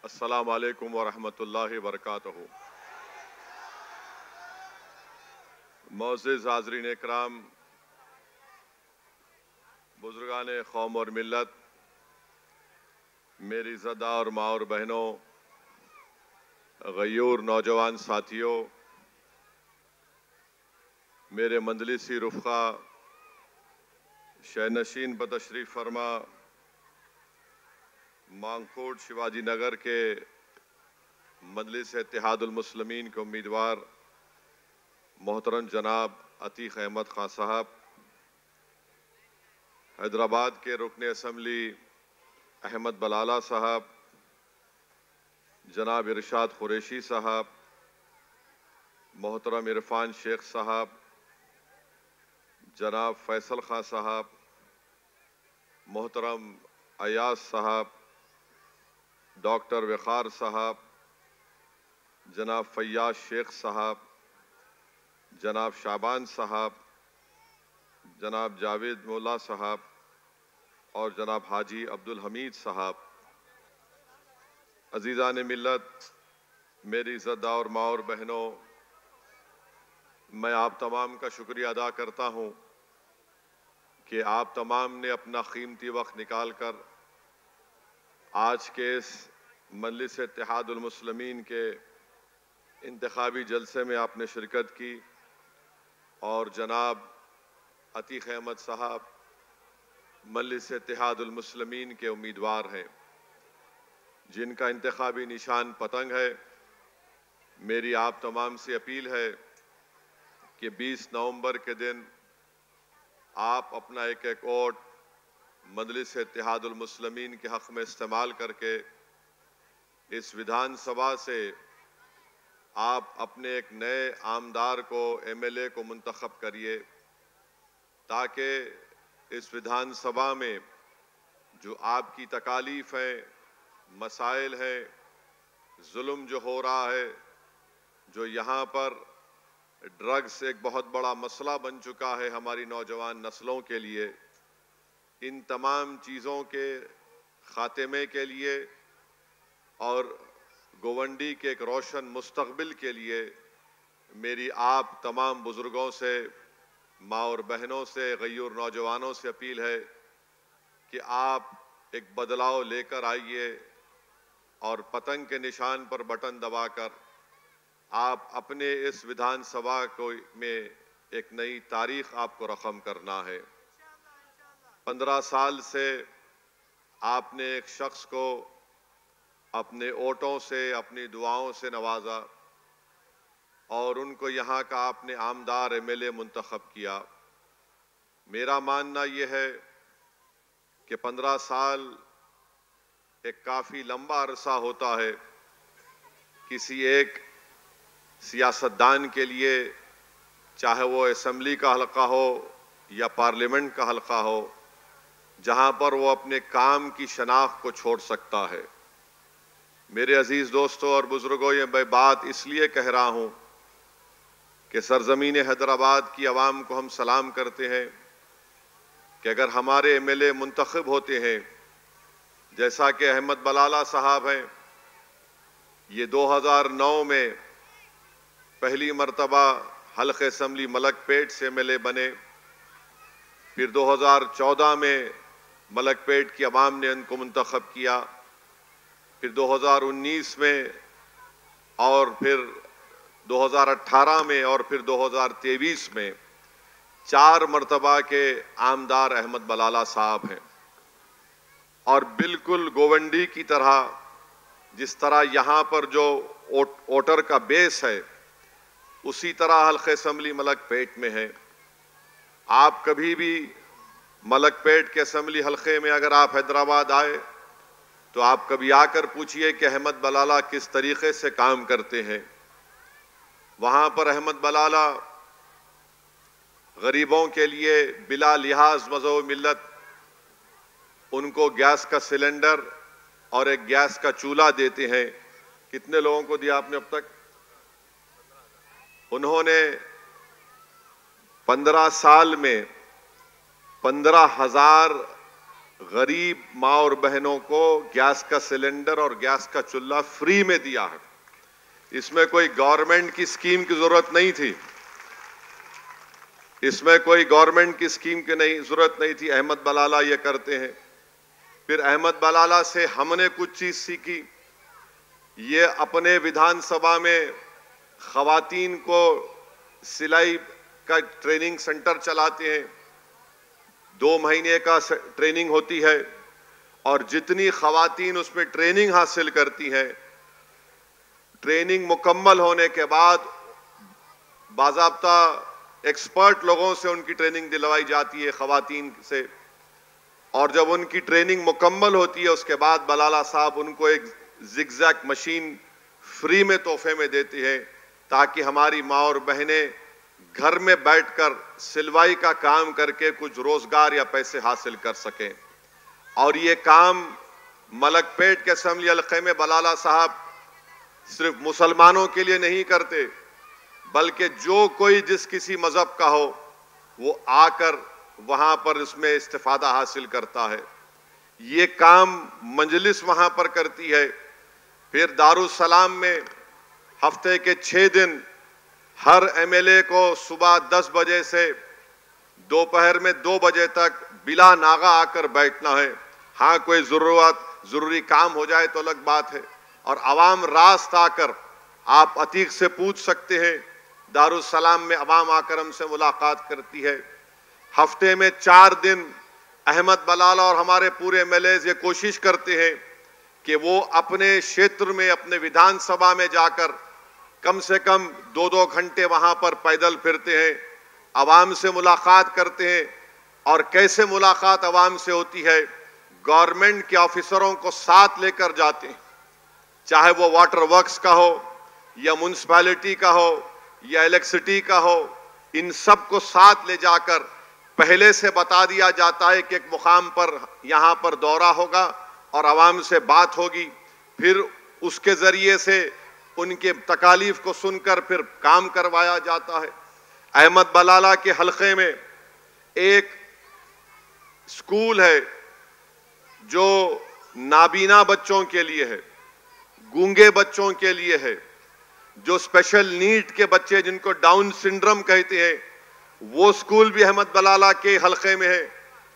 अस्सलामु अलैकुम वरहमतुल्लाहि वबरकातुहू। मोअज़्ज़िज़ हाज़रीन इकराम, बुज़ुर्गान कौम और मिल्लत, मेरी ज़दा और माँ और बहनों, गयूर नौजवान साथियों, मेरे मंजलिसी रुफ़क़ा, शहनशीन बतशरीफ़ फरमा मांगकोट शिवाजी नगर के मजलिस इत्तेहादुल मुस्लिमीन के उम्मीदवार मोहतरम जनाब अतीक अहमद खान साहब, हैदराबाद के रुकन असम्बली अहमद बलाला साहब, जनाब इरशाद कुरैशी साहब, मोहतरम इरफान शेख साहब, जनाब फैसल खान साहब, मोहतरम अयाज साहब, डॉक्टर वक़ार साहब, जनाब फैयाज शेख साहब, जनाब शाबान साहब, जनाब जावेद मौला साहब और जनाब हाजी अब्दुल हमीद साहब, अजीज़ान मिल्लत, मेरी ज़दा और माँ और बहनों, मैं आप तमाम का शुक्रिया अदा करता हूँ कि आप तमाम ने अपना कीमती वक्त निकाल कर आज के इस मजलिस इत्तेहादुल मुस्लिमीन के इंतखाबी जलसे में आपने शिरकत की और जनाब अतीक अहमद साहब मजलिस इत्तेहादुल मुस्लिमीन के उम्मीदवार हैं, जिनका इंतखाबी निशान पतंग है। मेरी आप तमाम से अपील है कि 20 नवंबर के दिन आप अपना एक एक वोट मजलिस इत्तेहादुल मुस्लिमीन के हक़ में इस्तेमाल करके इस विधानसभा से आप अपने एक नए आमदार को MLA को मुंतखब करिए, ताकि इस विधानसभा में जो आपकी तकालीफ है, मसाइल है, जुल्म जो हो रहा है, जो यहाँ पर ड्रग्स एक बहुत बड़ा मसला बन चुका है हमारी नौजवान नस्लों के लिए, इन तमाम चीज़ों के खात्मे के लिए और गोवंडी के एक रोशन मुस्तकबिल के लिए मेरी आप तमाम बुज़ुर्गों से, माँ और बहनों से, गयूर नौजवानों से अपील है कि आप एक बदलाव लेकर आइए और पतंग के निशान पर बटन दबाकर आप अपने इस विधानसभा को में एक नई तारीख आपको रकम करना है। 15 साल से आपने एक शख्स को अपने वोटों से, अपनी दुआओं से नवाजा और उनको यहाँ का आपने आमदार MLA मुंतखब किया। मेरा मानना यह है कि 15 साल एक काफ़ी लंबा अरसा होता है किसी एक सियासतदान के लिए, चाहे वो असम्बली का हलका हो या पार्लियामेंट का हलका हो, जहाँ पर वो अपने काम की शनाख्त को छोड़ सकता है। मेरे अजीज़ दोस्तों और बुज़ुर्गों, ये मैं बात इसलिए कह रहा हूँ कि सरज़मीन हैदराबाद की आवाम को हम सलाम करते हैं कि अगर हमारे MLA मुंतखब होते हैं, जैसा कि अहमद बलाला साहब हैं, ये 2009 में पहली मरतबा हल्क़े असम्बली मलकपेट से MLA बने, फिर 2014 में मलकपेट की आवाम ने उनको मुंतखब किया, फिर 2019 में और फिर 2018 में और फिर 2023 में 4 मरतबा के आमदार अहमद बलाला साहब हैं। और बिल्कुल गोवंडी की तरह, जिस तरह यहाँ पर जो वोटर का बेस है, उसी तरह हल्क़े असम्बली मलकपेट में है। आप कभी भी मलकपेट के असम्बली हल्के में अगर आप हैदराबाद आए तो आप कभी आकर पूछिए कि अहमद बलाला किस तरीके से काम करते हैं। वहाँ पर अहमद बलाला गरीबों के लिए बिला लिहाज मज़हब मिल्लत उनको गैस का सिलेंडर और एक गैस का चूल्हा देते हैं। कितने लोगों को दिया आपने अब तक? उन्होंने 15 साल में 15,000 गरीब माँ और बहनों को गैस का सिलेंडर और गैस का चूल्हा फ्री में दिया है। इसमें कोई गवर्नमेंट की स्कीम की जरूरत नहीं थी, इसमें कोई गवर्नमेंट की स्कीम की जरूरत नहीं थी। अहमद बलाला ये करते हैं। फिर अहमद बलाला से हमने कुछ चीज सीखी। ये अपने विधानसभा में खवातीन को सिलाई का ट्रेनिंग सेंटर चलाते हैं। 2 महीने का ट्रेनिंग होती है और जितनी खवातीन उसमें ट्रेनिंग हासिल करती हैं, ट्रेनिंग मुकम्मल होने के बाद बाज़ाब्ता एक्सपर्ट लोगों से उनकी ट्रेनिंग दिलवाई जाती है खवातीन से। और जब उनकी ट्रेनिंग मुकम्मल होती है उसके बाद बलाला साहब उनको एक जिगजैग मशीन फ्री में तोहफे में देती है, ताकि हमारी माँ और बहनें घर में बैठकर सिलवाई का काम करके कुछ रोजगार या पैसे हासिल कर सकें। और ये काम मलकपेट के असेंबली हल्के में बलाला साहब सिर्फ मुसलमानों के लिए नहीं करते, बल्कि जो कोई जिस किसी मजहब का हो वो आकर वहां पर इसमें इस्तिफादा हासिल करता है। ये काम मजलिस वहां पर करती है। फिर दारुस्सलाम में हफ्ते के 6 दिन हर एमएलए को सुबह 10 बजे से दोपहर में 2 बजे तक बिला नागा आकर बैठना है। हाँ, कोई जरूरी काम हो जाए तो अलग बात है। और अवाम रास्त आकर आप अतीक से पूछ सकते हैं, दारुस्सलाम में अवाम आकर हमसे मुलाकात करती है। हफ्ते में 4 दिन अहमद बलाला और हमारे पूरे एमएलएज ये कोशिश करते हैं कि वो अपने क्षेत्र में अपने विधानसभा में जाकर कम से कम 2-2 घंटे वहां पर पैदल फिरते हैं, अवाम से मुलाकात करते हैं। और कैसे मुलाकात अवाम से होती है, गवर्नमेंट के ऑफिसरों को साथ लेकर जाते हैं, चाहे वो वाटर वर्क्स का हो या म्युनिसिपैलिटी का हो या इलेक्ट्रिसिटी का हो, इन सब को साथ ले जाकर पहले से बता दिया जाता है कि एक मुकाम पर यहाँ पर दौरा होगा और आवाम से बात होगी। फिर उसके जरिए से उनके तकालीफ को सुनकर फिर काम करवाया जाता है। अहमद बलाला के हलके में एक स्कूल है जो नाबीना बच्चों के लिए है, गूंगे बच्चों के लिए है, जो स्पेशल नीड के बच्चे जिनको डाउन सिंड्रोम कहते हैं, वो स्कूल भी अहमद बलाला के हलके में है।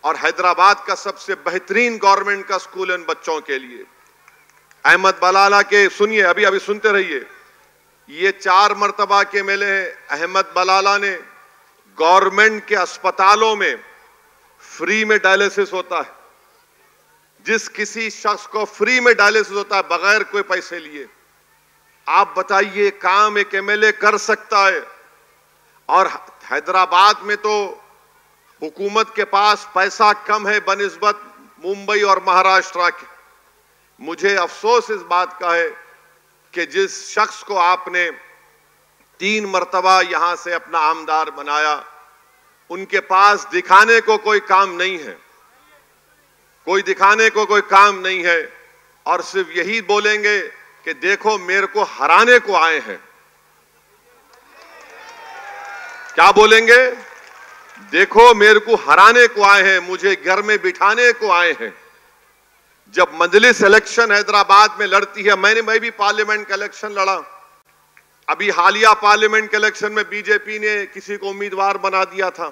और हैदराबाद का सबसे बेहतरीन गवर्नमेंट का स्कूल है उन बच्चों के लिए। अहमद बलाला के सुनिए, अभी सुनते रहिए, ये 4 मर्तबा के मेले हैं। अहमद बलाला ने गवर्नमेंट के अस्पतालों में फ्री में डायलिसिस होता है। जिस किसी शख्स को फ्री में डायलिसिस होता है बगैर कोई पैसे लिए। आप बताइए, काम एक एमएलए कर सकता है? और हैदराबाद में तो हुकूमत के पास पैसा कम है बनिस्बत मुंबई और महाराष्ट्र के। मुझे अफसोस इस बात का है कि जिस शख्स को आपने 3 मर्तबा यहां से अपना आमदार बनाया, उनके पास दिखाने को कोई काम नहीं है, कोई दिखाने को कोई काम नहीं है। और सिर्फ यही बोलेंगे कि देखो मेरे को हराने को आए हैं। क्या बोलेंगे? देखो मेरे को हराने को आए हैं, मुझे घर में बिठाने को आए हैं। जब मजलिस इलेक्शन हैदराबाद में लड़ती है, मैं भी पार्लियामेंट का इलेक्शन लड़ा। अभी हालिया पार्लियामेंट के इलेक्शन में बीजेपी ने किसी को उम्मीदवार बना दिया था,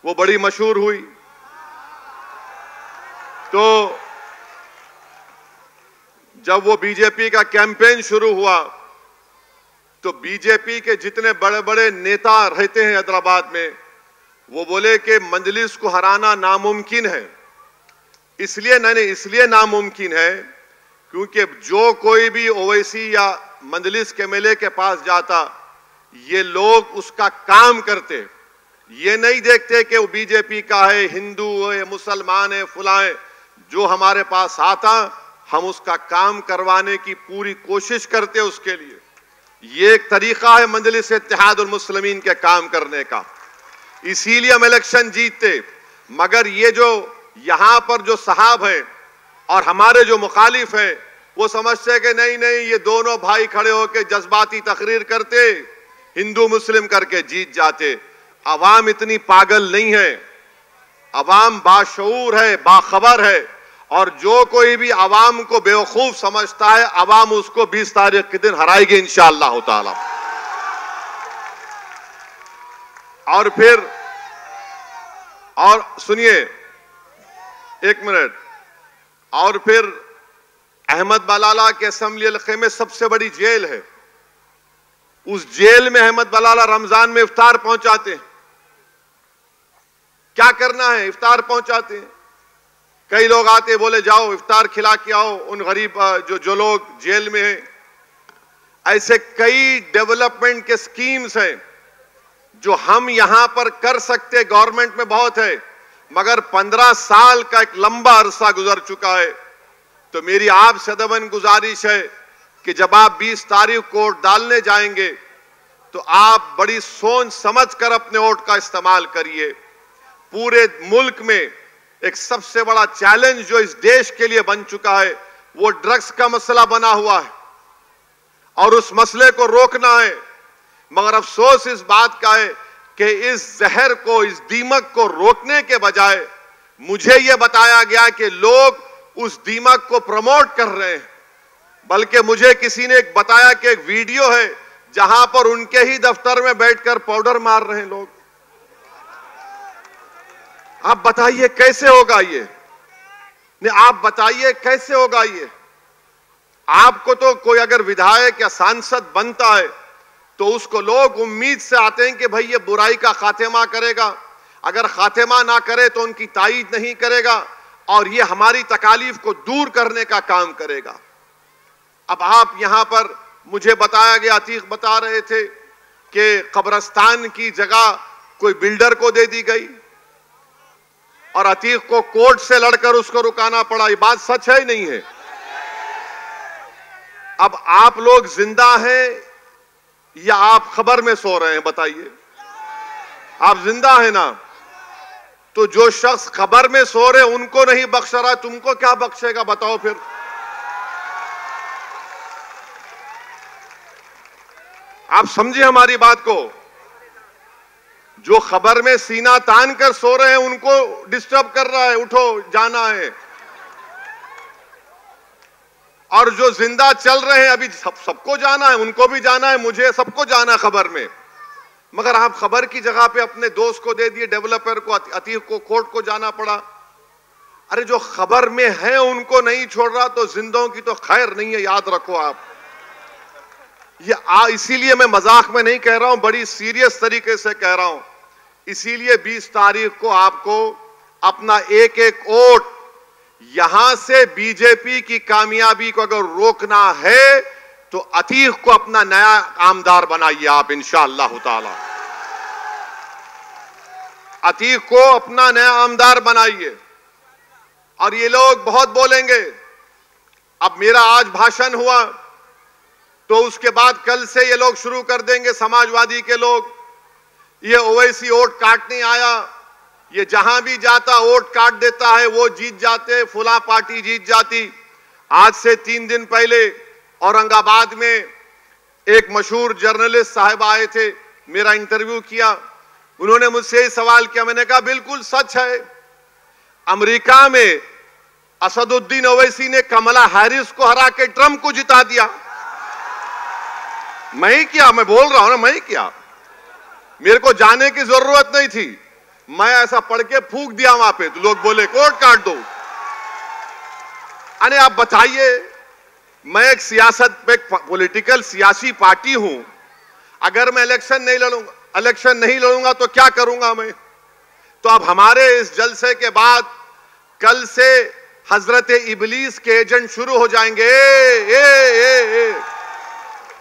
वो बड़ी मशहूर हुई। तो जब वो बीजेपी का कैंपेन शुरू हुआ तो बीजेपी के जितने बड़े बड़े नेता रहते हैं हैदराबाद में, वो बोले कि मजलिस को हराना नामुमकिन है। इसलिए नामुमकिन है क्योंकि जो कोई भी ओवैसी या मजलिस के एमएलए के पास जाता, ये लोग उसका काम करते, ये नहीं देखते कि वो बीजेपी का है, हिंदू है, मुसलमान है, फुला है। जो हमारे पास आता, हम उसका काम करवाने की पूरी कोशिश करते उसके लिए। ये एक तरीका है मजलिस इत्तेहादुल मुस्लिमीन के काम करने का, इसीलिए हम इलेक्शन जीतते। मगर ये जो यहां पर जो साहब हैं और हमारे जो मुखालिफ हैं, वो समझते हैं कि नहीं ये दोनों भाई खड़े होकर जज्बाती तकरीर करते, हिंदू मुस्लिम करके जीत जाते। अवाम इतनी पागल नहीं है। अवाम बाशऊर है, बाखबर है, और जो कोई भी अवाम को बेवकूफ समझता है, अवाम उसको 20 तारीख के दिन हराएगी इंशाअल्लाह ताला। और फिर और सुनिए एक मिनट, और फिर अहमद बलाला के असेंबली हल्के में सबसे बड़ी जेल है, उस जेल में अहमद बलाला रमजान में इफ्तार पहुंचाते हैं। क्या करना है, इफ्तार पहुंचाते हैं। कई लोग आते बोले जाओ इफ्तार खिला के आओ उन गरीब जो लोग जेल में हैं। ऐसे कई डेवलपमेंट के स्कीम्स हैं जो हम यहां पर कर सकते, गवर्नमेंट में बहुत है, मगर 15 साल का एक लंबा अरसा गुजर चुका है। तो मेरी आपसे अदबन गुजारिश है कि जब आप 20 तारीख को वोट डालने जाएंगे तो आप बड़ी सोच समझ कर अपने वोट का इस्तेमाल करिए। पूरे मुल्क में एक सबसे बड़ा चैलेंज जो इस देश के लिए बन चुका है वो ड्रग्स का मसला बना हुआ है और उस मसले को रोकना है। मगर अफसोस इस बात का है कि इस जहर को, इस दीमक को रोकने के बजाय मुझे यह बताया गया कि लोग उस दीमक को प्रमोट कर रहे हैं। बल्कि मुझे किसी ने एक बताया कि एक वीडियो है जहां पर उनके ही दफ्तर में बैठकर पाउडर मार रहे हैं लोग। आप बताइए कैसे होगा ये? नहीं, आप बताइए कैसे होगा ये? आपको तो कोई अगर विधायक या सांसद बनता है तो उसको लोग उम्मीद से आते हैं कि भाई ये बुराई का खात्मा करेगा, अगर खात्मा ना करे तो उनकी तायीद नहीं करेगा और ये हमारी तकालीफ को दूर करने का काम करेगा। अब आप यहां पर मुझे बताया गया, अतीक बता रहे थे कि कब्रिस्तान की जगह कोई बिल्डर को दे दी गई और अतीक को कोर्ट से लड़कर उसको रुकाना पड़ा। ये बात सच है नहीं है? अब आप लोग जिंदा हैं या आप खबर में सो रहे हैं? बताइए। आप जिंदा हैं ना? तो जो शख्स खबर में सो रहे उनको नहीं बख्श रहा, तुमको क्या बख्शेगा? बताओ फिर। आप समझे हमारी बात को? जो खबर में सीना तान कर सो रहे हैं उनको डिस्टर्ब कर रहा है, उठो जाना है। और जो जिंदा चल रहे हैं अभी सबको जाना है, उनको भी जाना है, मुझे, सबको जाना है खबर में। मगर आप खबर की जगह पे अपने दोस्त को दे दिए, डेवलपर को, अतीक को कोर्ट को जाना पड़ा। अरे जो खबर में है उनको नहीं छोड़ रहा तो जिंदों की तो खैर नहीं है, याद रखो आप। ये इसीलिए मैं मजाक में नहीं कह रहा हूं, बड़ी सीरियस तरीके से कह रहा हूं। इसीलिए 20 तारीख को आपको अपना एक एक वोट, यहां से बीजेपी की कामयाबी को अगर रोकना है तो अतीक को अपना नया आमदार बनाइए आप इंशाअल्लाह ताला। अतीक को अपना नया आमदार बनाइए। और ये लोग बहुत बोलेंगे। अब मेरा आज भाषण हुआ तो उसके बाद कल से ये लोग शुरू कर देंगे, समाजवादी के लोग, ये ओवैसी वोट काटने आया, ये जहां भी जाता वोट काट देता है, वो जीत जाते, फुला पार्टी जीत जाती। आज से 3 दिन पहले औरंगाबाद में एक मशहूर जर्नलिस्ट साहब आए थे, मेरा इंटरव्यू किया। उन्होंने मुझसे सवाल किया, मैंने कहा बिल्कुल सच है, अमेरिका में असदुद्दीन ओवैसी ने कमला हैरिस को हरा के ट्रंप को जिता दिया। मैं ही किया, मैं बोल रहा हूं ना, मैं ही किया, मेरे को जाने की जरूरत नहीं थी, मैं ऐसा पढ़ के फूंक दिया वहां पे, तो लोग बोले कोर्ट काट दो। अरे आप बताइए, मैं एक सियासत पे पॉलिटिकल सियासी पार्टी हूं, अगर मैं इलेक्शन नहीं लड़ूंगा तो क्या करूंगा मैं? तो अब हमारे इस जलसे के बाद कल से हजरत इबलीस के एजेंट शुरू हो जाएंगे।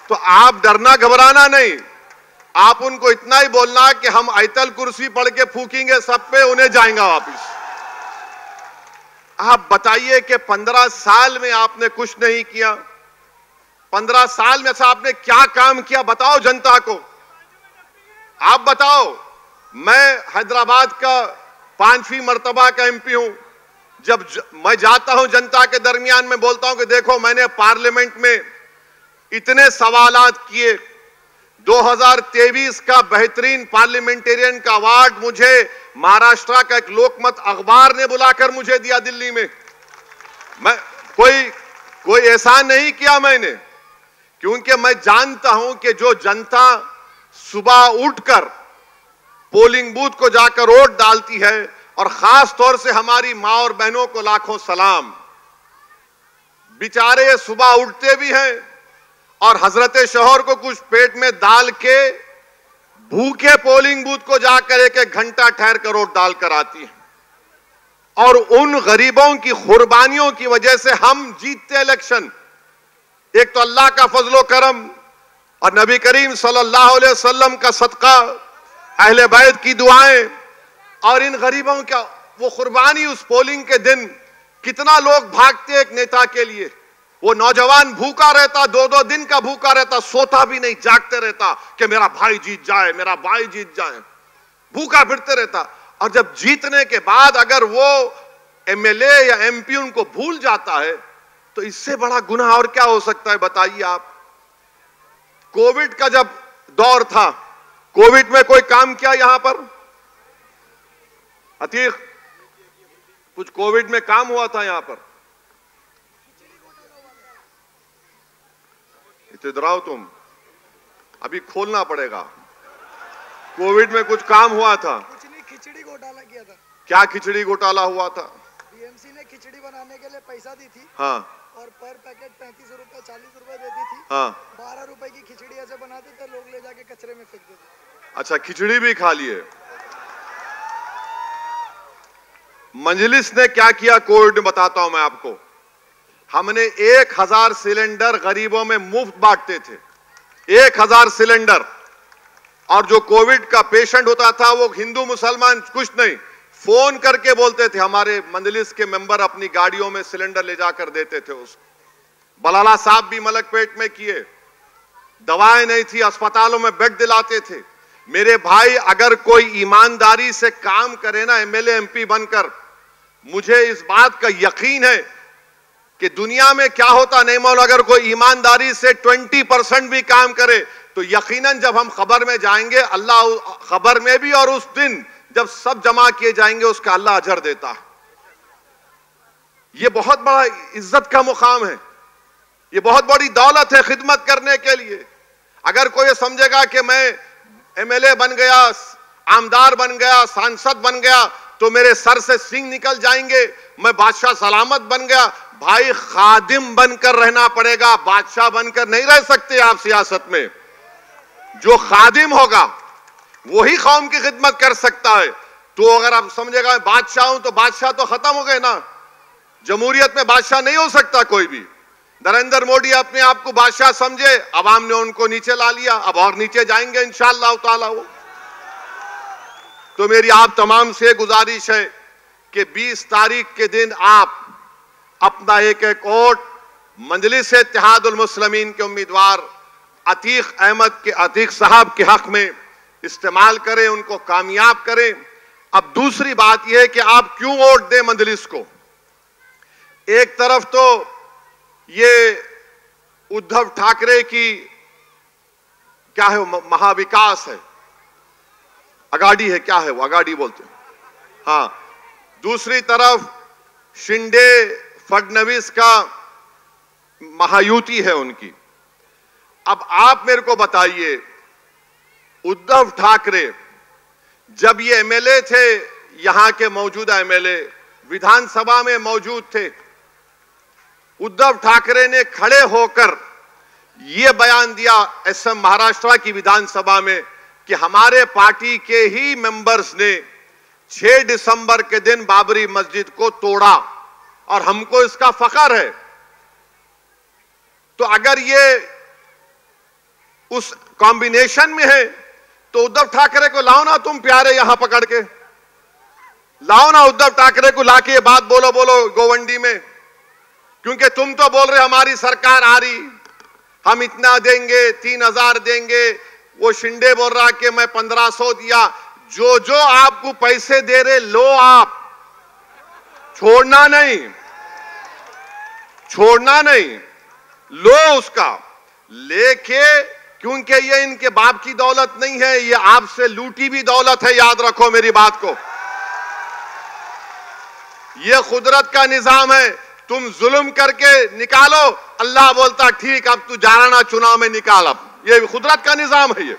तो आप डरना घबराना नहीं, आप उनको इतना ही बोलना कि हम आयतल कुर्सी पढ़ के फूकेंगे सब पे, उन्हें जाएगा वापिस। आप बताइए कि 15 साल में आपने कुछ नहीं किया। 15 साल में से आपने क्या काम किया बताओ जनता को, आप बताओ। मैं हैदराबाद का 5वीं मर्तबा का एमपी हूं। जब मैं जाता हूं जनता के दरमियान में बोलता हूं कि देखो मैंने पार्लियामेंट में इतने सवालात किए, 2023 का बेहतरीन पार्लियामेंटेरियन का अवार्ड मुझे महाराष्ट्र का एक लोकमत अखबार ने बुलाकर मुझे दिया दिल्ली में। मैं कोई एहसान नहीं किया मैंने, क्योंकि मैं जानता हूं कि जो जनता सुबह उठकर पोलिंग बूथ को जाकर वोट डालती है, और खास तौर से हमारी मां और बहनों को लाखों सलाम, बेचारे सुबह उठते भी हैं और हजरते शोहर को कुछ पेट में डाल के भूखे पोलिंग बूथ को जाकर एक एक घंटा ठहर कर वोट डालकर आती है। और उन गरीबों की कुर्बानियों की वजह से हम जीतते इलेक्शन। एक तो अल्लाह का फजलो करम और नबी करीम सल्लल्लाहु अलैहि वसल्लम का सदका, अहले बैत की दुआएं, और इन गरीबों का वो कुर्बानी। उस पोलिंग के दिन कितना लोग भागते एक नेता के लिए। वो नौजवान भूखा रहता, 2-2 दिन का भूखा रहता, सोता भी नहीं, जागते रहता कि मेरा भाई जीत जाए, मेरा भाई जीत जाए, भूखा फिरते रहता। और जब जीतने के बाद अगर वो एमएलए या एमपी उनको भूल जाता है, तो इससे बड़ा गुनाह और क्या हो सकता है, बताइए आप। कोविड का जब दौर था, कोविड में कोई काम किया यहां पर? अतीक, कुछ कोविड में काम हुआ था यहां पर? इतराओ तुम, अभी खोलना पड़ेगा। कोविड में कुछ काम हुआ था? कुछ नहीं, खिचड़ी घोटाला किया था। क्या खिचड़ी घोटाला हुआ था? बीएमसी ने खिचड़ी बनाने के लिए पैसा दी थी। हाँ। और पर पैकेट 35 रुपए 40 रुपए देती थी। हाँ। 12 रुपए की खिचड़ी ऐसे बनाते थे, लोग ले जाके कचरे में फेंक देते। अच्छा, खिचड़ी भी खा लिए। मजलिस ने क्या किया कोविड में, बताता हूं मैं आपको। हमने 1000 सिलेंडर गरीबों में मुफ्त बांटते थे, 1000 सिलेंडर। और जो कोविड का पेशेंट होता था, वो हिंदू मुसलमान कुछ नहीं, फोन करके बोलते थे। हमारे मजलिस के मेंबर अपनी गाड़ियों में सिलेंडर ले जाकर देते थे उसको। बलाला साहब भी मलकपेट में किए, दवाएं नहीं थी, अस्पतालों में बेड दिलाते थे। मेरे भाई, अगर कोई ईमानदारी से काम करे ना, एमएलए एमपी बनकर, मुझे इस बात का यकीन है कि दुनिया में क्या होता नहीं मालूम, अगर कोई ईमानदारी से 20% भी काम करे, तो यकीनन जब हम खबर में जाएंगे, अल्लाह खबर में भी, और उस दिन जब सब जमा किए जाएंगे, उसका अल्लाह अजर देता है। यह बहुत बड़ा इज्जत का मुकाम है, यह बहुत बड़ी दौलत है खिदमत करने के लिए। अगर कोई समझेगा कि मैं एमएलए बन गया, आमदार बन गया, सांसद बन गया, तो मेरे सर से सिंग निकल जाएंगे, मैं बादशाह सलामत बन गया। भाई, खादिम बनकर रहना पड़ेगा, बादशाह बनकर नहीं रह सकते आप सियासत में। जो खादिम होगा वही कौम की खिदमत कर सकता है। तो अगर आप समझेगा बादशाह हूं, तो बादशाह तो खत्म हो गए ना। जमहूरियत में बादशाह नहीं हो सकता कोई भी। नरेंद्र मोदी अपने आप को बादशाह समझे, अवाम ने उनको नीचे ला लिया, अब और नीचे जाएंगे इंशाअल्लाह ताला वो। तो मेरी आप तमाम से गुजारिश है कि 20 तारीख के दिन आप अपना एक एक वोट मजलिस इत्तेहादुल मुस्लिमीन के उम्मीदवार अतीक साहब के हक में इस्तेमाल करें, उनको कामयाब करें। अब दूसरी बात यह है कि आप क्यों वोट दें मजलिस को। एक तरफ तो ये उद्धव ठाकरे की क्या है, महाविकास है, अगाड़ी है, क्या है वो, अगाड़ी बोलते हैं, हाँ। दूसरी तरफ शिंदे फडणवीस का महायुति है उनकी। अब आप मेरे को बताइए, उद्धव ठाकरे जब ये एमएलए थे, यहां के मौजूदा एमएलए विधानसभा में मौजूद थे, उद्धव ठाकरे ने खड़े होकर यह बयान दिया एसएम महाराष्ट्र की विधानसभा में कि हमारे पार्टी के ही मेंबर्स ने 6 दिसंबर के दिन बाबरी मस्जिद को तोड़ा और हमको इसका फख्र है। तो अगर ये उस कॉम्बिनेशन में है, तो उद्धव ठाकरे को लाओ ना तुम प्यारे, यहां पकड़ के लाओ ना उद्धव ठाकरे को, लाके ये बात बोलो गोवंडी में। क्योंकि तुम तो बोल रहे हमारी सरकार आ रही, हम इतना देंगे, 3000 देंगे। वो शिंदे बोल रहा कि मैं 1500 दिया। जो आपको पैसे दे रहे लो, आप छोड़ना नहीं, लो उसका लेके क्योंकि ये इनके बाप की दौलत नहीं है, ये आपसे लूटी भी दौलत है। याद रखो मेरी बात को, ये खुदरत का निजाम है। तुम जुल्म करके निकालो, अल्लाह बोलता ठीक, अब तू जाराना चुनाव में निकाल। अब ये खुदरत का निजाम है ये।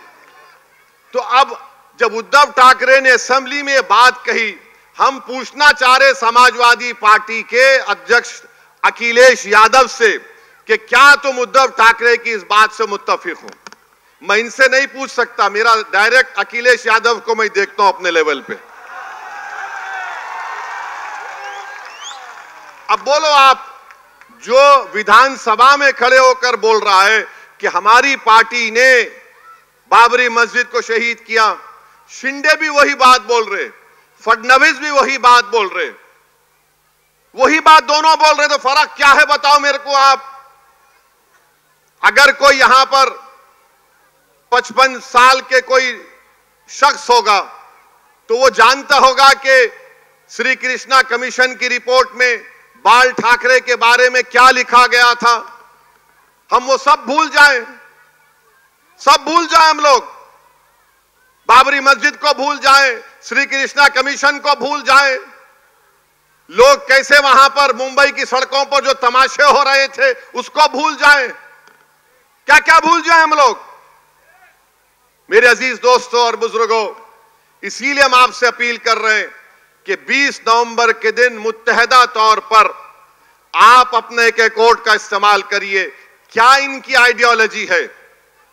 तो अब जब उद्धव ठाकरे ने असेंबली में बात कही, हम पूछना चाह रहे समाजवादी पार्टी के अध्यक्ष अखिलेश यादव से कि क्या तुम उद्धव ठाकरे की इस बात से मुत्तफिक हो? मैं इनसे नहीं पूछ सकता, मेरा डायरेक्ट अखिलेश यादव को मैं देखता हूं अपने लेवल पे। अब बोलो आप, जो विधानसभा में खड़े होकर बोल रहा है कि हमारी पार्टी ने बाबरी मस्जिद को शहीद किया, शिंदे भी वही बात बोल रहे, फडणवीस भी वही बात बोल रहे, वही बात दोनों बोल रहे, तो फर्क क्या है बताओ मेरे को आप। अगर कोई यहां पर 55 साल के कोई शख्स होगा तो वो जानता होगा कि श्री कृष्णा कमीशन की रिपोर्ट में बाल ठाकरे के बारे में क्या लिखा गया था। हम वो सब भूल जाएं, सब भूल जाएं हम लोग, बाबरी मस्जिद को भूल जाएं, श्री कृष्णा कमीशन को भूल जाएं, लोग कैसे वहां पर मुंबई की सड़कों पर जो तमाशे हो रहे थे उसको भूल जाएं, क्या क्या भूल जाएं हम लोग। मेरे अजीज दोस्तों और बुजुर्गों, इसीलिए हम आपसे अपील कर रहे हैं कि 20 नवंबर के दिन मुत्तहदा तौर पर आप अपने एक वोट का इस्तेमाल करिए। क्या इनकी आइडियोलॉजी है,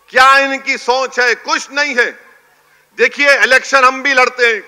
क्या इनकी सोच है? कुछ नहीं है। देखिए, इलेक्शन हम भी लड़ते हैं,